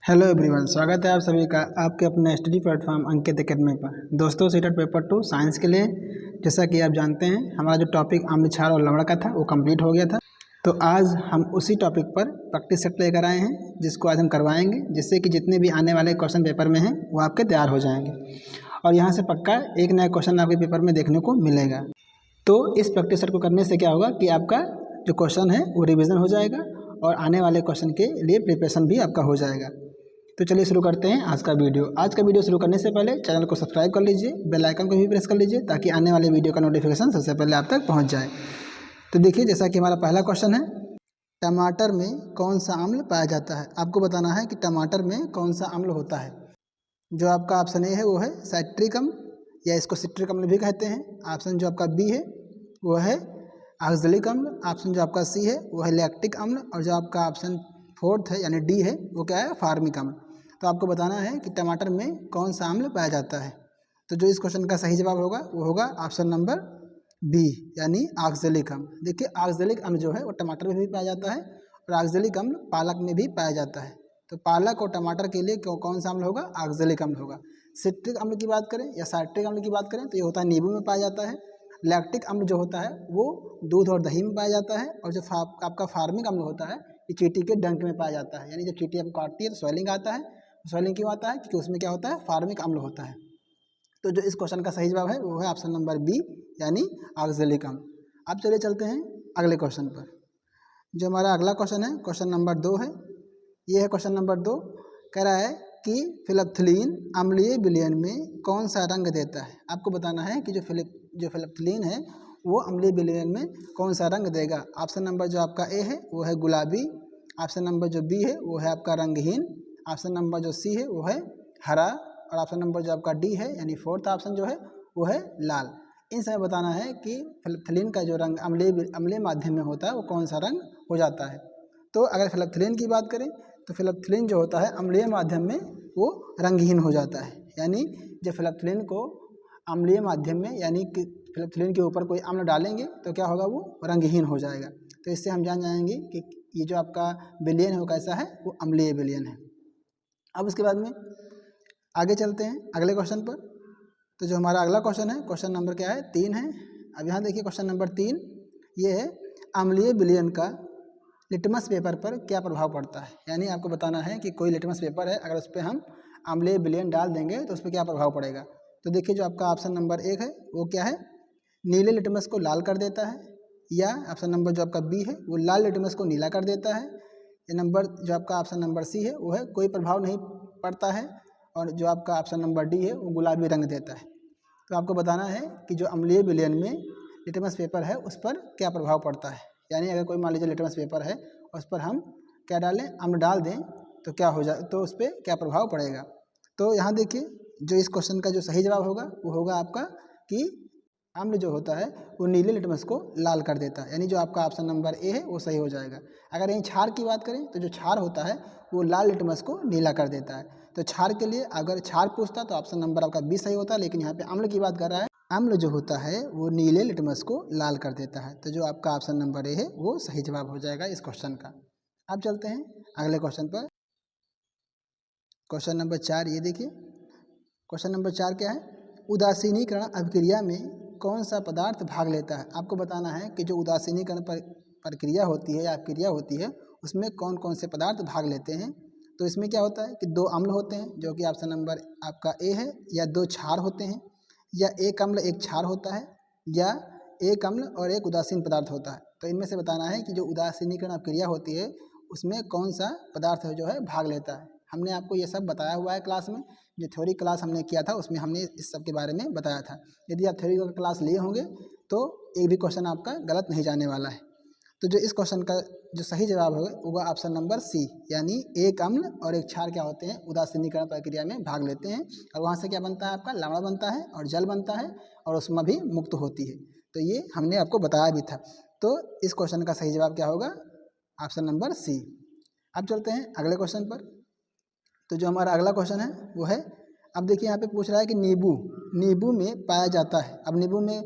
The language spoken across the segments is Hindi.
हेलो एवरीवन, स्वागत है आप सभी का आपके अपने स्टडी प्लेटफॉर्म अंकित एकेडमी पर। दोस्तों, सीटेट पेपर 2 साइंस के लिए जैसा कि आप जानते हैं हमारा जो टॉपिक आम्ल क्षार और लवण का था वो कंप्लीट हो गया था। तो आज हम उसी टॉपिक पर प्रैक्टिस सेट लेकर आए हैं जिसको आज हम करवाएंगे, जिससे कि जितने भी आने वाले क्वेश्चन पेपर में हैं वो आपके तैयार हो जाएंगे और यहाँ से पक्का एक नया क्वेश्चन आपके पेपर में देखने को मिलेगा। तो इस प्रैक्टिस सेट को करने से क्या होगा कि आपका जो क्वेश्चन है वो रिविज़न हो जाएगा और आने वाले क्वेश्चन के लिए प्रिपरेशन भी आपका हो जाएगा। तो चलिए शुरू करते हैं आज का वीडियो। आज का वीडियो शुरू करने से पहले चैनल को सब्सक्राइब कर लीजिए, बेल आइकन को भी प्रेस कर लीजिए ताकि आने वाले वीडियो का नोटिफिकेशन सबसे पहले आप तक पहुंच जाए। तो देखिए, जैसा कि हमारा पहला क्वेश्चन है, टमाटर में कौन सा अम्ल पाया जाता है। आपको बताना है कि टमाटर में कौन सा अम्ल होता है। जो आपका ऑप्शन ए है वो है साइट्रिक अम्ल या इसको सिट्रिक अम्ल भी कहते हैं। ऑप्शन जो आपका बी है वो है ऑक्जेलिक अम्ल। ऑप्शन जो आपका सी है वो है लैक्टिक अम्ल और जो आपका ऑप्शन फोर्थ है यानी डी है वो क्या है, फार्मिक अम्ल। तो आपको बताना है कि टमाटर में कौन सा अम्ल पाया जाता है। तो जो इस क्वेश्चन का सही जवाब होगा वो होगा ऑप्शन नंबर बी यानी ऑक्जेलिक अम्ल। देखिए, ऑक्जेलिक अम्ल जो है वो टमाटर में भी पाया जाता है और ऑक्जेलिक अम्ल पालक में भी पाया जाता है। तो पालक और टमाटर के लिए कौन सा अम्ल होगा, ऑक्जेलिक अम्ल होगा। सिट्रिक अम्ल की बात करें या साइट्रिक अम्ल की बात करें तो ये होता है नींबू में पाया जाता है। लैक्टिक अम्ल जो होता है वो दूध और दही में पाया जाता है और जो आपका फार्मिक अम्ल होता है ये चींटी के डंक में पाया जाता है। यानी जब चींटी आपको काटती है तो स्वेलिंग आता है। स्वेलिंग क्यों आता है, क्योंकि उसमें क्या होता है, फार्मिक अम्ल होता है। तो जो इस क्वेश्चन का सही जवाब है वो है ऑप्शन नंबर बी यानी ऑक्जेलिक अम्ल। अब चलिए चलते हैं अगले क्वेश्चन पर। जो हमारा अगला क्वेश्चन है, क्वेश्चन नंबर 2 है। ये है क्वेश्चन नंबर 2। कह रहा है कि फिलिप्थिलीन अम्लीय विलयन में कौन सा रंग देता है। आपको बताना है कि जो फिलिप्थिलीन है वो अम्लीय विलयन में कौन सा रंग देगा। ऑप्शन नंबर जो आपका ए है वो है गुलाबी। ऑप्शन नंबर जो बी है वो है आपका रंगहीन। ऑप्शन नंबर जो सी है वो है हरा और ऑप्शन नंबर जो आपका डी है यानी फोर्थ ऑप्शन जो है वो है लाल। इन समय बताना है कि फिलिप्थिलीन का जो रंग अम्लीय माध्यम में होता है वो कौन सा रंग हो जाता है। तो अगर फिलिप्थिलीन की बात करें तो फिलिप्थिलीन जो होता है अम्लीय माध्यम में वो रंगहीन हो जाता है। यानी जब फिलिप्थिलीन को अम्लीय माध्यम में यानी कि फिलिप्थिलीन के ऊपर कोई अम्ल डालेंगे तो क्या होगा, वो रंगहीन हो जाएगा। तो इससे हम जान जाएंगे कि ये जो आपका विलयन है वो कैसा है, वो अम्लीय विलयन है। अब उसके बाद में आगे चलते हैं अगले क्वेश्चन पर। तो जो हमारा अगला क्वेश्चन है, क्वेश्चन नंबर क्या है, 3 है। अब यहाँ देखिए क्वेश्चन नंबर 3 ये है, अम्लीय विलयन का लिटमस पेपर पर क्या प्रभाव पड़ता है। यानी आपको बताना है कि कोई लिटमस पेपर है, अगर उस पर हम अम्लीय विलयन डाल देंगे तो उस पर क्या प्रभाव पड़ेगा। तो देखिए, जो आपका ऑप्शन नंबर 1 है वो क्या है, नीले लिटमस को लाल कर देता है, या ऑप्शन नंबर जो आपका बी है वो लाल लिटमस को नीला कर देता है, या नंबर जो आपका ऑप्शन नंबर सी है वो है कोई प्रभाव नहीं पड़ता है, और जो आपका ऑप्शन नंबर डी है वो गुलाबी रंग देता है। तो आपको बताना है कि जो अम्लीय विलयन में लिटमस पेपर है उस पर क्या प्रभाव पड़ता है। यानी अगर कोई मान लीजिए लिटमस पेपर है उस पर हम क्या डालें, अम्ल डाल दें तो क्या हो जाए, तो उस पर क्या प्रभाव पड़ेगा। तो यहाँ देखिए, जो इस क्वेश्चन का जो सही जवाब होगा वो होगा आपका कि अम्ल जो होता है वो नीले लिटमस को लाल कर देता है। यानी जो आपका ऑप्शन नंबर ए है वो सही हो जाएगा। अगर यहीं क्षार की बात करें तो जो क्षार होता है वो लाल लिटमस को नीला कर देता है। तो क्षार के लिए अगर क्षार पूछता तो ऑप्शन नंबर आपका बी सही होता है, लेकिन यहाँ पे अम्ल की बात कर रहा है। अम्ल जो होता है वो नीले लिटमस को लाल कर देता है। तो जो आपका ऑप्शन नंबर ए है वो सही जवाब हो जाएगा इस क्वेश्चन का। अब चलते हैं अगले क्वेश्चन पर। क्वेश्चन नंबर 4 ये देखिए, क्वेश्चन नंबर 4 क्या है, उदासीनीकरण अभिक्रिया में कौन सा पदार्थ भाग लेता है। आपको बताना है कि जो उदासीनीकरण प्रक्रिया होती है या क्रिया होती है उसमें कौन कौन से पदार्थ भाग लेते हैं। तो इसमें क्या होता है कि 2 अम्ल होते हैं जो कि ऑप्शन नंबर आपका ए है, या 2 क्षार होते हैं, या एक अम्ल एक क्षार होता है, या एक अम्ल और एक उदासीन पदार्थ होता है। तो इनमें से बताना है कि जो उदासीनीकरण क्रिया होती है उसमें कौन सा पदार्थ जो है भाग लेता है। हमने आपको ये सब बताया हुआ है क्लास में, जो थ्योरी क्लास हमने किया था उसमें हमने इस सब के बारे में बताया था। यदि आप थ्योरी का क्लास लिए होंगे तो एक भी क्वेश्चन आपका गलत नहीं जाने वाला है। तो जो इस क्वेश्चन का जो सही जवाब होगा ऑप्शन नंबर सी, यानी एक अम्ल और एक क्षार क्या होते हैं, उदासीनीकरण प्रक्रिया में भाग लेते हैं और वहाँ से क्या बनता है, आपका लवण बनता है और जल बनता है और उसमें भी मुक्त होती है। तो ये हमने आपको बताया भी था। तो इस क्वेश्चन का सही जवाब क्या होगा, ऑप्शन नंबर सी। अब चलते हैं अगले क्वेश्चन पर। तो जो हमारा अगला क्वेश्चन है वो है, अब देखिए यहाँ पे पूछ रहा है कि नींबू में पाया जाता है। अब नींबू में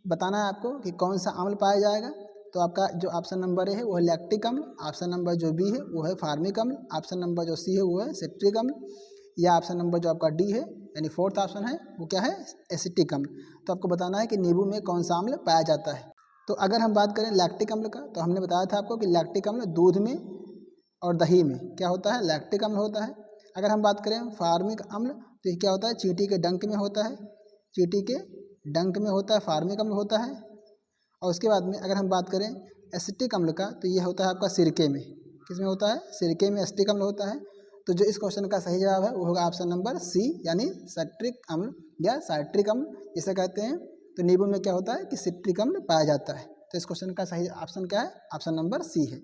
बताना है आपको कि कौन सा अम्ल पाया जाएगा। तो आपका जो ऑप्शन नंबर ए है वो है लैक्टिक अम्ल, ऑप्शन नंबर जो बी है वो है फार्मिक अम्ल, ऑप्शन नंबर जो सी है वो है सिट्रिक अम्ल, या ऑप्शन नंबर जो आपका डी है यानी फोर्थ ऑप्शन है वो क्या है एसिटिक अम्ल। तो आपको बताना है कि नींबू में कौन सा अम्ल पाया जाता है। तो अगर हम बात करें लैक्टिक अम्ल का, तो हमने बताया था आपको कि लैक्टिक अम्ल दूध में और दही में क्या होता है, लैक्टिक अम्ल होता है। अगर हम बात करें फार्मिक अम्ल तो ये क्या होता है, चींटी के डंक में होता है, चींटी के डंक में होता है, फार्मिक अम्ल होता है। और उसके बाद में अगर हम बात करें एसिटिक अम्ल का, तो ये होता है आपका सिरके में, किसमें होता है, सिरके में एसिटिक अम्ल होता है। तो जो इस क्वेश्चन का सही जवाब है वो होगा ऑप्शन नंबर सी, यानी सिट्रिक अम्ल या साइट्रिक अम्ल जिसे कहते हैं। तो नींबू में क्या होता है कि सिट्रिक अम्ल पाया जाता है। तो इस क्वेश्चन का सही ऑप्शन क्या है, ऑप्शन नंबर सी है।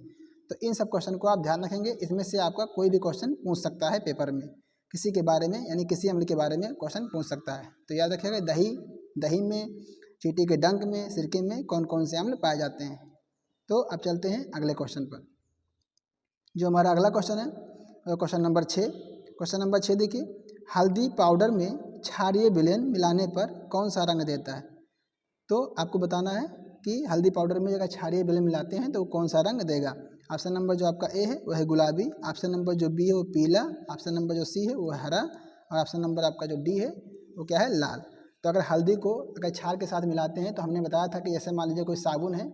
तो इन सब क्वेश्चन को आप ध्यान रखेंगे, इसमें से आपका कोई भी क्वेश्चन पूछ सकता है पेपर में, किसी के बारे में यानी किसी अम्ल के बारे में क्वेश्चन पूछ सकता है। तो याद रखिएगा दही में, चींटी के डंक में, सिरके में कौन कौन से अम्ल पाए जाते हैं। तो अब चलते हैं अगले क्वेश्चन पर। जो हमारा अगला क्वेश्चन है वो क्वेश्चन नंबर 6। क्वेश्चन नंबर 6 देखिए, हल्दी पाउडर में क्षारीय विलयन मिलाने पर कौन सा रंग देता है। तो आपको बताना है कि हल्दी पाउडर में अगर क्षारीय विलयन मिलाते हैं तो कौन सा रंग देगा। ऑप्शन नंबर जो आपका ए है वो है गुलाबी, ऑप्शन नंबर जो बी है वो पीला, ऑप्शन नंबर जो सी है वो है हरा, और ऑप्शन नंबर आपका जो डी है वो क्या है, लाल। तो अगर हल्दी को अगर क्षार के साथ मिलाते हैं तो हमने बताया था कि जैसे मान लीजिए कोई साबुन है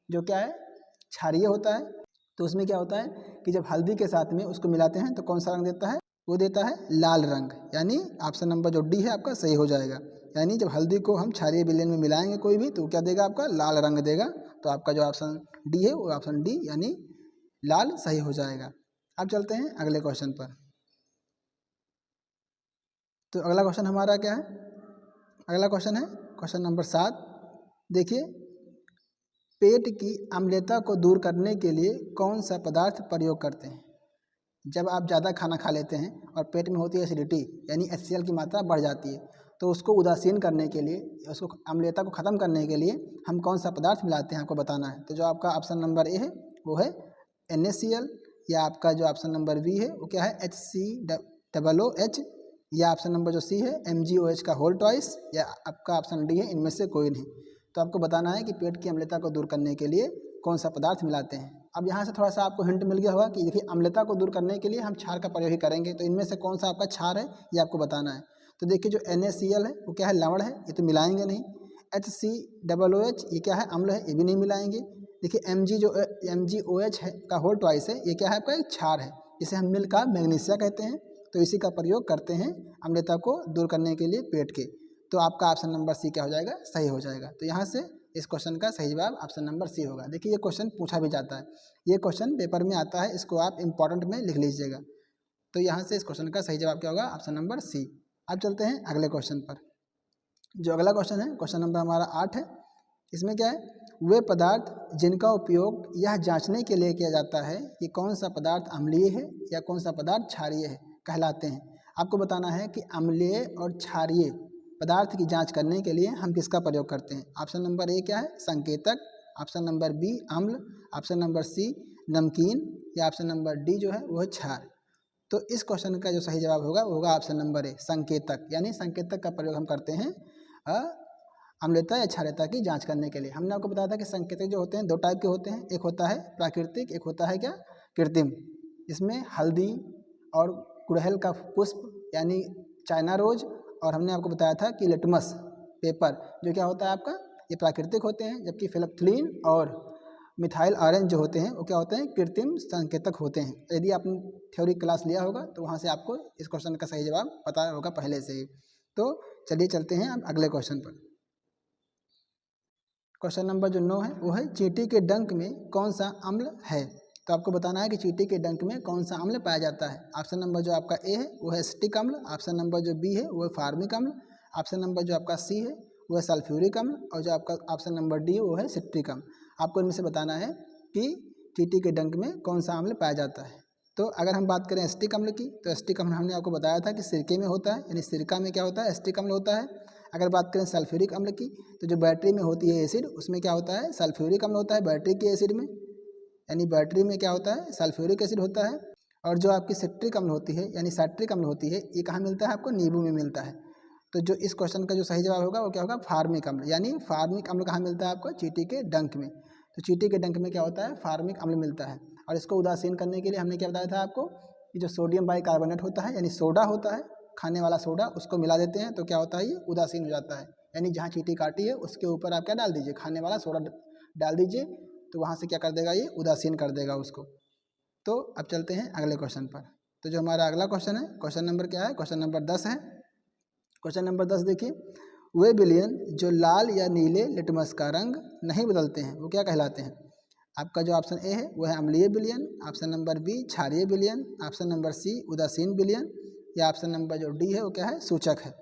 जो क्या है क्षारीय होता है, तो उसमें क्या होता है कि जब हल्दी के साथ में उसको मिलाते हैं तो कौन सा रंग देता है, वो देता है लाल रंग। यानी ऑप्शन नंबर जो डी है आपका सही हो जाएगा। यानी जब हल्दी को हम क्षारीय विलयन में मिलाएंगे कोई भी तो क्या देगा, आपका लाल रंग देगा। तो आपका जो ऑप्शन डी है वो ऑप्शन डी यानी लाल सही हो जाएगा। अब चलते हैं अगले क्वेश्चन पर। तो अगला क्वेश्चन हमारा क्या है, अगला क्वेश्चन है क्वेश्चन नंबर 7। देखिए, पेट की अम्लता को दूर करने के लिए कौन सा पदार्थ प्रयोग करते हैं। जब आप ज़्यादा खाना खा लेते हैं और पेट में होती है एसिडिटी यानी HCl की मात्रा बढ़ जाती है, तो उसको उदासीन करने के लिए, उसको अम्लता को ख़त्म करने के लिए हम कौन सा पदार्थ मिलाते हैं, आपको बताना है। तो जो आपका ऑप्शन नंबर ए है वो है NaCl, या आपका जो ऑप्शन नंबर बी है वो क्या है HCOOH, या ऑप्शन नंबर जो सी है MgOH का होल ट्वाइस, या आपका ऑप्शन डी है इनमें से कोई नहीं। तो आपको बताना है कि पेट की अम्लता को दूर करने के लिए कौन सा पदार्थ मिलाते हैं। अब यहाँ से थोड़ा सा आपको हिंट मिल गया होगा कि देखिए अम्लता को दूर करने के लिए हम क्षार का प्रयोग ही करेंगे, तो इनमें से कौन सा आपका क्षार है ये आपको बताना है। तो देखिए जो NaCl है वो क्या है, लवण है, ये तो मिलाएंगे नहीं। HCOOH ये क्या है, अम्ल है, ये भी नहीं मिलाएंगे। देखिए MgOH है का होल ट्वाइस है, ये क्या है आपका एक क्षार है, इसे हम मिल का मैग्नीशिया कहते हैं। तो इसी का प्रयोग करते हैं अम्लता को दूर करने के लिए पेट के। तो आपका ऑप्शन नंबर सी क्या हो जाएगा, सही हो जाएगा। तो यहाँ से इस क्वेश्चन का सही जवाब ऑप्शन नंबर सी होगा। देखिए ये क्वेश्चन पूछा भी जाता है, ये क्वेश्चन पेपर में आता है, इसको आप इंपॉर्टेंट में लिख लीजिएगा। तो यहाँ से इस क्वेश्चन का सही जवाब क्या होगा, ऑप्शन नंबर सी। अब चलते हैं अगले क्वेश्चन पर। जो अगला क्वेश्चन है क्वेश्चन नंबर हमारा 8 है। इसमें क्या है, वे पदार्थ जिनका उपयोग यह जांचने के लिए किया जाता है कि कौन सा पदार्थ अम्लीय है या कौन सा पदार्थ क्षारीय है कहलाते हैं। आपको बताना है कि अम्लीय और क्षारीय पदार्थ की जांच करने के लिए हम किसका प्रयोग करते हैं। ऑप्शन नंबर ए क्या है, संकेतक, ऑप्शन नंबर बी अम्ल, ऑप्शन नंबर सी नमकीन, या ऑप्शन नंबर डी जो है वो है क्षार। तो इस क्वेश्चन का जो सही जवाब होगा वो होगा ऑप्शन नंबर ए संकेतक। यानी संकेतक का प्रयोग हम करते हैं अम्लता या क्षारीयता की जांच करने के लिए। हमने आपको बताया था कि संकेतक जो होते हैं दो टाइप के होते हैं, एक होता है प्राकृतिक, एक होता है क्या कृत्रिम। इसमें हल्दी और गुड़हल का पुष्प यानी चाइना रोज, और हमने आपको बताया था कि लिटमस पेपर जो क्या होता है आपका, ये प्राकृतिक होते हैं, जबकि फिनोल्फ्थालीन और मिथाइल ऑरेंज जो होते हैं वो क्या होते हैं, कृत्रिम संकेतक होते हैं। यदि आपने थ्योरी क्लास लिया होगा तो वहाँ से आपको इस क्वेश्चन का सही जवाब पता होगा पहले से ही। तो चलिए चलते हैं अब अगले क्वेश्चन पर। क्वेश्चन नंबर जो 9 है वो है चींटी के डंक में कौन सा अम्ल है। तो आपको बताना है कि चींटी के डंक में कौन सा अम्ल पाया जाता है। ऑप्शन नंबर जो आपका ए है वो है एसिटिक अम्ल, ऑप्शन नंबर जो बी है वो है फार्मिक अम्ल, ऑप्शन नंबर जो आपका सी है वो है सल्फ्यूरिक अम्ल, और जो आपका ऑप्शन नंबर डी है वो है सिट्रिक अम्ल। आपको इनमें से बताना है कि चींटी के डंक में कौन सा अम्ल पाया जाता है। तो अगर हम बात करें एसिटिक अम्ल की, तो एसिटिक अम्ल हमने आपको बताया था कि सिरके में होता है, यानी सिरका में क्या होता है, एसिटिक अम्ल होता है। अगर बात करें सल्फ्यूरिक अम्ल की, तो जो बैटरी में होती है एसिड, उसमें क्या होता है, सल्फ्यूरिक अम्ल होता है बैटरी के एसिड में, यानी बैटरी में क्या होता है, सल्फ्यूरिक एसिड होता है। और जो आपकी सिट्रिक अम्ल होती है यानी साइट्रिक अम्ल होती है, ये कहाँ मिलता है, आपको नींबू में मिलता है। तो जो इस क्वेश्चन का जो सही जवाब होगा वो क्या होगा, फार्मिक अम्ल। यानी फार्मिक अम्ल कहाँ मिलता है आपको, चींटी के डंक में। तो चींटी के डंक में क्या होता है, फार्मिक अम्ल मिलता है। और इसको उदासीन करने के लिए हमने क्या बताया था आपको कि जो सोडियम बाइकार्बोनेट होता है यानी सोडा होता है, खाने वाला सोडा, उसको मिला देते हैं तो क्या होता है, ये उदासीन हो जाता है। यानी जहाँ चींटी काटी है उसके ऊपर आप क्या डाल दीजिए, खाने वाला सोडा डाल दीजिए, तो वहाँ से क्या कर देगा, ये उदासीन कर देगा उसको। तो अब चलते हैं अगले क्वेश्चन पर। तो जो हमारा अगला क्वेश्चन है, क्वेश्चन नंबर क्या है, क्वेश्चन नंबर 10 है। क्वेश्चन नंबर 10 देखिए, वे विलयन जो लाल या नीले लिटमस का रंग नहीं बदलते हैं वो क्या कहलाते हैं। आपका जो ऑप्शन ए है वो है अम्लीय विलयन, ऑप्शन नंबर बी क्षारीय विलयन, ऑप्शन नंबर सी उदासीन विलयन, या ऑप्शन नंबर जो डी है वो क्या है, सूचक है।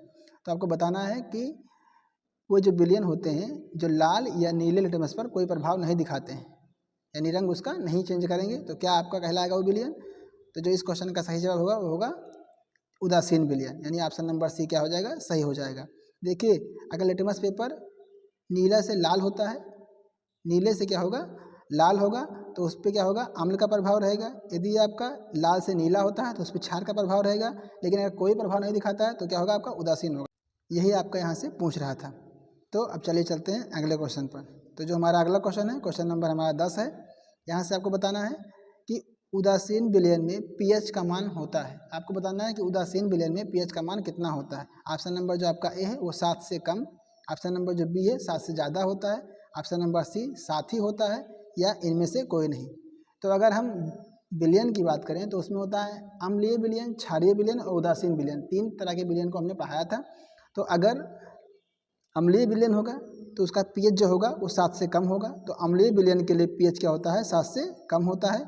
तो आपको बताना है कि वो जो विलयन होते हैं जो लाल या नीले लिटमस पर कोई प्रभाव नहीं दिखाते हैं, यानी रंग उसका नहीं चेंज करेंगे, तो क्या आपका कहलाएगा वो विलयन। तो जो इस क्वेश्चन का सही जवाब होगा वो होगा उदासीन विलयन, यानी ऑप्शन नंबर सी क्या हो जाएगा, सही हो जाएगा। देखिए अगर लिटमस पेपर नीला से लाल होता है, नीले से क्या होगा, लाल होगा, तो उस पर क्या होगा, अम्ल का प्रभाव रहेगा। यदि आपका लाल से नीला होता है तो उस पर क्षार का प्रभाव रहेगा। लेकिन अगर कोई प्रभाव नहीं दिखाता है तो क्या होगा, आपका उदासीन होगा। यही आपका यहाँ से पूछ रहा था। तो अब चलिए चलते हैं अगले क्वेश्चन पर। तो जो हमारा अगला क्वेश्चन है, क्वेश्चन नंबर हमारा 10 है। यहाँ से आपको बताना है कि उदासीन विलयन में पीएच का मान होता है। आपको बताना है कि उदासीन विलयन में पीएच का मान कितना होता है। ऑप्शन नंबर जो आपका ए है वो 7 से कम, ऑप्शन नंबर जो बी है 7 से ज़्यादा होता है, ऑप्शन नंबर सी 7 ही होता है, या इनमें से कोई नहीं। तो अगर हम विलयन की बात करें तो उसमें होता है अम्लीय विलयन, क्षारीय विलयन और उदासीन विलयन। 3 तरह के विलयन को हमने पढ़ाया था। तो अगर अम्लीय विलयन होगा तो उसका पीएच जो होगा वो 7 से कम होगा। तो अम्लीय विलयन के लिए पीएच क्या होता है, 7 से कम होता है।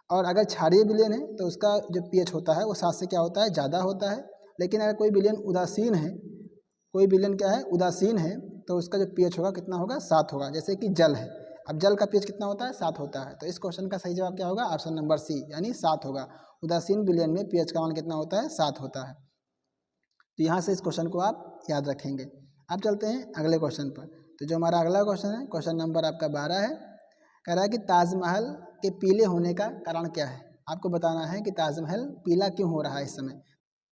और अगर क्षारीय विलयन है तो उसका जो पीएच होता है वो 7 से क्या होता है, ज़्यादा होता है। लेकिन अगर कोई विलयन उदासीन है, कोई विलयन क्या है, उदासीन है, तो उसका जो पीएच होगा कितना होगा, 7 होगा। जैसे कि जल है, अब जल का पीएच कितना होता है, 7 होता है। तो इस क्वेश्चन का सही जवाब क्या होगा, ऑप्शन नंबर सी यानी 7 होगा। उदासीन विलयन में पीएच का मान कितना होता है, 7 होता है। तो यहाँ से इस क्वेश्चन को आप याद रखेंगे। अब चलते हैं अगले क्वेश्चन पर। तो जो हमारा अगला क्वेश्चन है, क्वेश्चन नंबर आपका 12 है। कह रहा है कि ताजमहल के पीले होने का कारण क्या है। आपको बताना है कि ताजमहल पीला क्यों हो रहा है इस समय।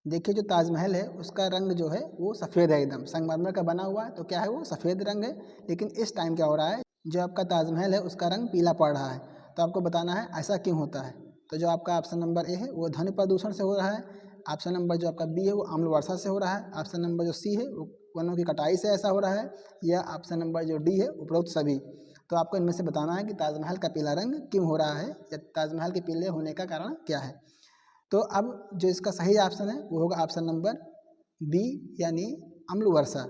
देखिए जो ताजमहल है उसका रंग जो है वो सफ़ेद है, एकदम संगमरमर का बना हुआ है, तो क्या है वो सफ़ेद रंग है। लेकिन इस टाइम क्या हो रहा है, जो आपका ताजमहल है उसका रंग पीला पड़ रहा है। तो आपको बताना है ऐसा क्यों होता है। तो जो आपका ऑप्शन नंबर ए है वो ध्वनि प्रदूषण से हो रहा है, ऑप्शन नंबर जो आपका बी है वो अम्ल वर्षा से हो रहा है, ऑप्शन नंबर जो सी है वो वनों की कटाई से ऐसा हो रहा है, या ऑप्शन नंबर जो डी है उपरोक्त सभी। तो आपको इनमें से बताना है कि ताजमहल का पीला रंग क्यों हो रहा है, या ताजमहल के पीले होने का कारण क्या है। तो अब जो इसका सही ऑप्शन है वो होगा ऑप्शन नंबर बी यानी अम्ल वर्षा।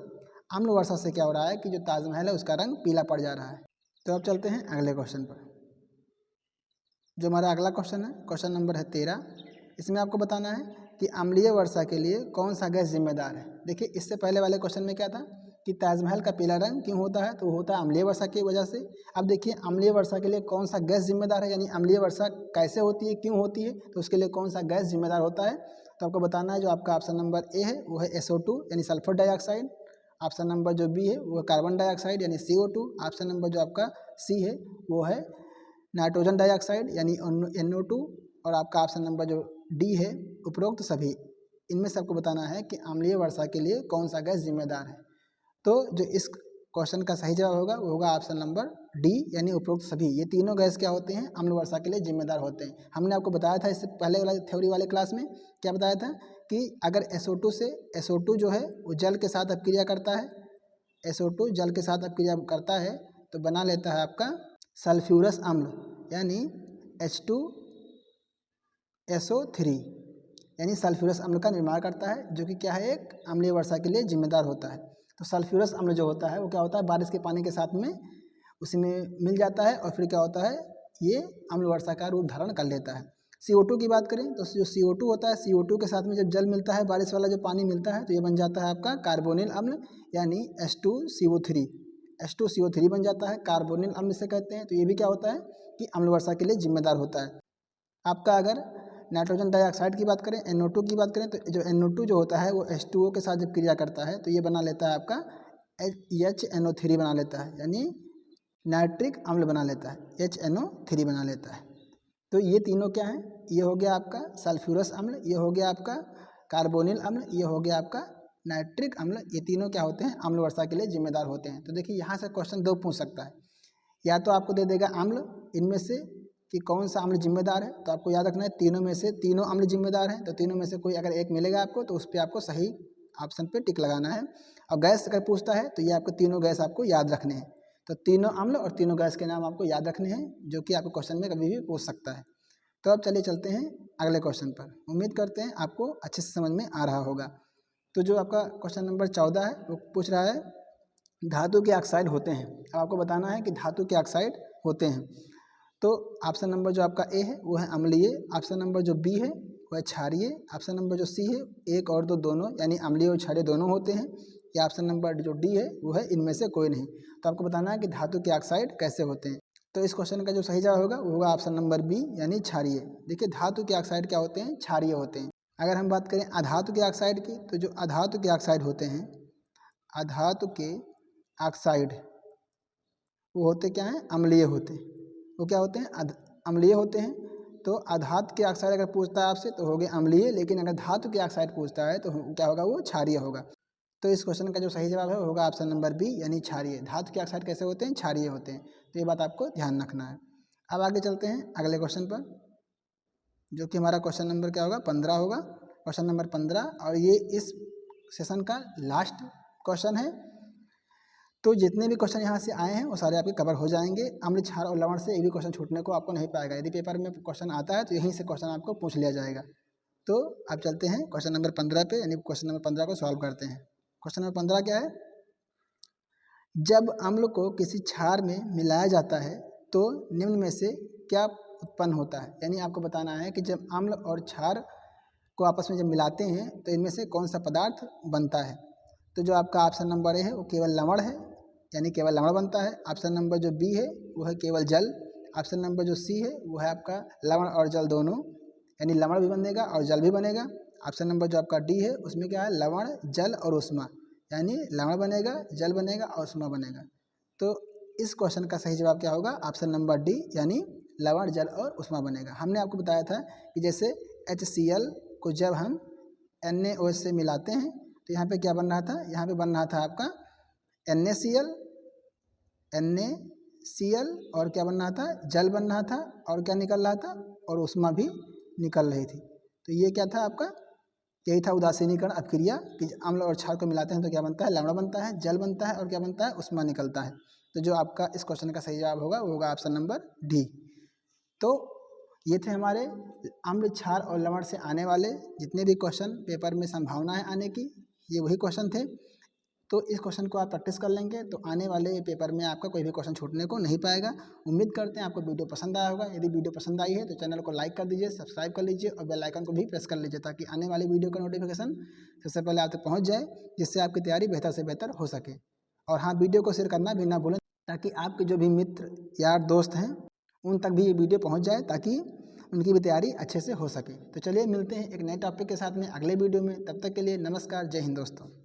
अम्ल वर्षा से क्या हो रहा है कि जो ताजमहल है उसका रंग पीला पड़ जा रहा है। तो अब चलते हैं अगले क्वेश्चन पर। जो हमारा अगला क्वेश्चन है, क्वेश्चन नंबर है 13। इसमें आपको बताना है कि अम्लीय वर्षा के लिए कौन सा गैस जिम्मेदार है। देखिए इससे पहले वाले क्वेश्चन में क्या था कि ताजमहल का पीला रंग क्यों होता है, तो होता है अम्लीय वर्षा की वजह से। अब देखिए अम्लीय वर्षा के लिए कौन सा गैस जिम्मेदार है, यानी अम्लीय वर्षा कैसे होती है, क्यों होती है, तो उसके लिए कौन सा गैस जिम्मेदार होता है। तो आपको बताना है, जो आपका ऑप्शन नंबर ए है वो है SO2 यानी सल्फर डाइऑक्साइड, ऑप्शन नंबर जो बी है वो है कार्बन डाइऑक्साइड यानी CO2, ऑप्शन नंबर जो आपका सी है वो है नाइट्रोजन डाइऑक्साइड यानी NO2, और आपका ऑप्शन नंबर जो डी है उपरोक्त सभी। इनमें से आपको बताना है कि अम्लीय वर्षा के लिए कौन सा गैस जिम्मेदार है। तो जो इस क्वेश्चन का सही जवाब होगा वो होगा ऑप्शन नंबर डी यानी उपरोक्त सभी। ये तीनों गैस क्या होते हैं, अम्ल वर्षा के लिए जिम्मेदार होते हैं। हमने आपको बताया था इससे पहले वाले थ्योरी वाले क्लास में, क्या बताया था कि अगर SO2 से SO2 जो है वो जल के साथ अपक्रिया करता है, SO2 जल के साथ अपक्रिया करता है तो बना लेता है आपका सल्फ्यूरस अम्ल यानी H2SO3 यानी सल्फ्यूरस अम्ल का निर्माण करता है, जो कि क्या है, एक अम्लीय वर्षा के लिए जिम्मेदार होता है। तो सल्फ्यूरस अम्ल जो होता है वो क्या होता है, बारिश के पानी के साथ में उसी में मिल जाता है और फिर क्या होता है, ये अम्ल वर्षा का रूप धारण कर लेता है। CO2 की बात करें तो जो CO2 होता है, CO2 के साथ में जब जल मिलता है, बारिश वाला जो पानी मिलता है, तो ये बन जाता है आपका कार्बोनिल अम्ल यानी H2CO3। H2CO3 बन जाता है, कार्बोनिल अम्ल से कहते हैं। तो ये भी क्या होता है कि अम्ल वर्षा के लिए जिम्मेदार होता है। आपका अगर नाइट्रोजन डाइऑक्साइड की बात करें, NO2 की बात करें, तो जो NO2 जो होता है वो H2O के साथ जब क्रिया करता है तो ये बना लेता है आपका HNO3 बना लेता है, यानी नाइट्रिक अम्ल बना लेता है, HNO3 बना लेता है। तो ये तीनों क्या हैं, ये हो गया आपका सल्फ्यूरस अम्ल, ये हो गया आपका कार्बोनिल अम्ल, ये हो गया आपका नाइट्रिक अम्ल। ये तीनों क्या होते हैं, अम्ल वर्षा के लिए जिम्मेदार होते हैं। तो देखिए यहाँ से क्वेश्चन 2 पूछ सकता है या तो आपको दे देगा अम्ल इनमें से कि कौन सा अम्ल जिम्मेदार है, तो आपको याद रखना है तीनों में से तीनों अम्ल जिम्मेदार हैं, तो तीनों में से कोई अगर एक मिलेगा आपको तो उस पर आपको सही ऑप्शन पे टिक लगाना है। और गैस अगर पूछता है तो ये आपको तीनों गैस आपको याद रखने हैं, तो तीनों अम्ल और तीनों गैस के नाम आपको याद रखने हैं, जो कि आपको क्वेश्चन में कभी भी पूछ सकता है। तो अब चलिए चलते हैं अगले क्वेश्चन पर। उम्मीद करते हैं आपको अच्छे से समझ में आ रहा होगा। तो जो आपका क्वेश्चन नंबर 14 है वो पूछ रहा है धातु के ऑक्साइड होते हैं। अब आपको बताना है कि धातु के ऑक्साइड होते हैं। तो ऑप्शन नंबर जो आपका ए है वो है अम्लीय, ऑप्शन नंबर जो बी है वो है क्षारीय, ऑप्शन नंबर जो सी है एक और दो दोनों यानी अम्लीय और क्षारीय दोनों होते हैं, या ऑप्शन नंबर जो डी है वो है इनमें से कोई नहीं। तो आपको बताना है कि धातु के ऑक्साइड कैसे होते हैं। तो इस क्वेश्चन का जो सही जवाब होगा वो होगा ऑप्शन नंबर बी यानी क्षारीय। देखिए धातु के ऑक्साइड क्या होते हैं, क्षारीय होते हैं। अगर हम बात करें अधातु के ऑक्साइड की, तो जो अधातु के ऑक्साइड होते हैं, अधातु के ऑक्साइड वो होते क्या हैं, अम्लीय होते हैं। वो क्या होते हैं, अम्लीय होते हैं। तो अधातु के ऑक्साइड अगर पूछता है आपसे तो हो गए अम्लीय, लेकिन अगर धातु के ऑक्साइड पूछता है तो क्या होगा, वो क्षारीय होगा। तो इस क्वेश्चन का जो सही जवाब है वो होगा ऑप्शन नंबर बी यानी क्षारीय। धातु के ऑक्साइड कैसे होते हैं, क्षारीय होते हैं। तो ये बात आपको ध्यान रखना है। अब आगे चलते हैं अगले क्वेश्चन पर, जो कि हमारा क्वेश्चन नंबर क्या होगा, 15 होगा, क्वेश्चन नंबर 15। और ये इस सेशन का लास्ट क्वेश्चन है। तो जितने भी क्वेश्चन यहाँ से आए हैं वो सारे आपके कवर हो जाएंगे। अम्ल, क्षार और लवण से एक भी क्वेश्चन छूटने को आपको नहीं पाएगा। यदि पेपर में क्वेश्चन आता है तो यहीं से क्वेश्चन आपको पूछ लिया जाएगा। तो अब चलते हैं क्वेश्चन नंबर 15 पे, यानी क्वेश्चन नंबर 15 को सॉल्व करते हैं। क्वेश्चन नंबर 15 क्या है, जब अम्ल को किसी क्षार में मिलाया जाता है तो निम्न में से क्या उत्पन्न होता है। यानी आपको बताना है कि जब अम्ल और क्षार को आपस में जब मिलाते हैं तो इनमें से कौन सा पदार्थ बनता है। तो जो आपका ऑप्शन नंबर ए है वो केवल लवण है, यानी केवल लवण बनता है। ऑप्शन नंबर जो बी है वो है केवल जल। ऑप्शन नंबर जो सी है वो है आपका लवण और जल दोनों, यानी लवण भी बनेगा और जल भी बनेगा। ऑप्शन नंबर जो आपका डी है उसमें क्या है, लवण, जल और उष्मा, यानी लवण बनेगा, जल बनेगा और उष्मा बनेगा। तो इस क्वेश्चन का सही जवाब क्या होगा, ऑप्शन नंबर डी यानी लवण, जल और उष्मा बनेगा। हमने आपको बताया था कि जैसे HCl को जब हम NaOH से मिलाते हैं तो यहाँ पे क्या बन रहा था, यहाँ पे बन रहा था आपका NaCl और क्या बन रहा था, जल बन रहा था, और क्या निकल रहा था, और उष्मा भी निकल रही थी। तो ये क्या था आपका, यही था उदासीनीकरण अपक्रिया कि अम्ल और क्षार को मिलाते हैं तो क्या बनता है, लवण बनता है, जल बनता है और क्या बनता है, उष्मा निकलता है। तो जो आपका इस क्वेश्चन का सही जवाब होगा वो होगा ऑप्शन नंबर डी। तो ये थे हमारे अम्ल, क्षार और लवण से आने वाले जितने भी क्वेश्चन पेपर में संभावना है आने की, ये वही क्वेश्चन थे। तो इस क्वेश्चन को आप प्रैक्टिस कर लेंगे तो आने वाले पेपर में आपका कोई भी क्वेश्चन छूटने को नहीं पाएगा। उम्मीद करते हैं आपको वीडियो पसंद आया होगा। यदि वीडियो पसंद आई है तो चैनल को लाइक कर दीजिए, सब्सक्राइब कर लीजिए और बेल आइकन को भी प्रेस कर लीजिए, ताकि आने वाली वीडियो का नोटिफिकेशन सबसे पहले आप तक पहुँच जाए, जिससे आपकी तैयारी बेहतर से बेहतर हो सके। और हाँ, वीडियो को शेयर करना भी ना भूलें, ताकि आपके जो भी मित्र, यार, दोस्त हैं उन तक भी ये वीडियो पहुँच जाए, ताकि उनकी भी तैयारी अच्छे से हो सके। तो चलिए मिलते हैं एक नए टॉपिक के साथ में अगले वीडियो में। तब तक के लिए नमस्कार, जय हिंद दोस्तों।